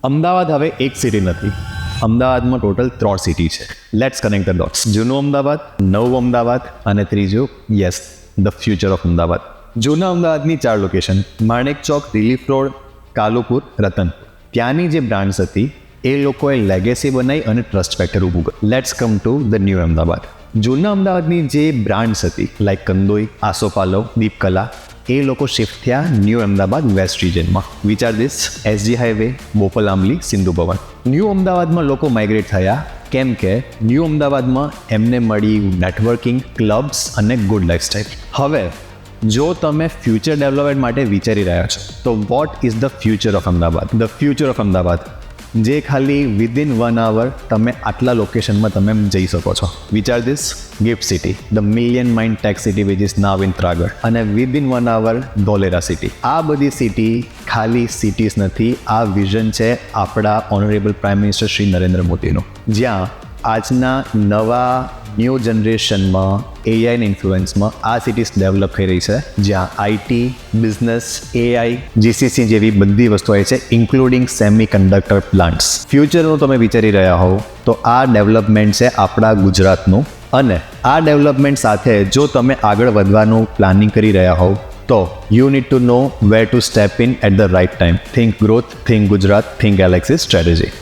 અમદાવાદ હવે એક સિટી નથી, અમદાવાદમાં ટોટલ 3 સિટી છે. Let's connect the dots. જૂનું અમદાવાદ, નવું અમદાવાદ અને ત્રીજું yes the future of Ahmedabad. જૂના અમદાવાદની 4 location: Manek Chowk, relief road, Kalupur, Ratanpur. ત્યાંની જે બ્રાન્ડ્સ હતી એ લોકોએ લેગેસી બનાવી અને ટ્રસ્ટ ફેક્ટર ઊભું કર્યું. Let's come to the new Ahmedabad. જૂના અમદાવાદની જે બ્રાન્ડ્સ હતી લાઈક કંદોઈ, આસોપાલવ, દીપકલા, એ લોકો શિફ્ટ થયા ન્યૂ અમદાવાદ વેસ્ટ રિજનમાં. વિચાર ધીસ: એસજી હાઈવે, બોપલ આંબલી, સિંધુ ભવન. ન્યૂ અમદાવાદમાં લોકો માઇગ્રેટ થયા કેમ કે ન્યૂ અમદાવાદમાં એમને મળી નેટવર્કિંગ, ક્લબ્સ અને ગુડ લાઇફસ્ટાઇલ. હવે જો તમે ફ્યુચર ડેવલપમેન્ટ માટે વિચારી રહ્યા છો તો what is the future of Ahmedabad? The future of Ahmedabad જે ખાલી વિધિન 1 hour તમે આટલા લોકેશનમાં તમે જઈ શકો છો. વિચાર this: gift city, the million mind tech city which is now in Tragad, અને વિધિન 1 hour ધોલેરા સિટી. આ બધી સિટી ખાલી સિટીઝ નથી, આ વિઝન છે આપણા honourable prime minister Shri Narendra મોદીનું, જ્યાં આજના નવા ન્યૂ જનરેશનમાં એઆઈના ઇન્ફ્લુઅન્સમાં આ સિટીઝ ડેવલપ થઈ રહી છે, જ્યાં આઈટી, બિઝનેસ, એઆઈ, જીસીસી જેવી બધી વસ્તુઓ છે, ઇન્ક્લુડિંગ સેમી કન્ડક્ટર પ્લાન્ટ્સ. ફ્યુચરનું તમે વિચારી રહ્યા હો તો આ ડેવલપમેન્ટ છે આપણા ગુજરાતનું, અને આ ડેવલપમેન્ટ સાથે જો તમે આગળ વધવાનું પ્લાનિંગ કરી રહ્યા હોવ તો you need to know where to step in at the right time. Think growth, think Gujarat, think galaxy strategy.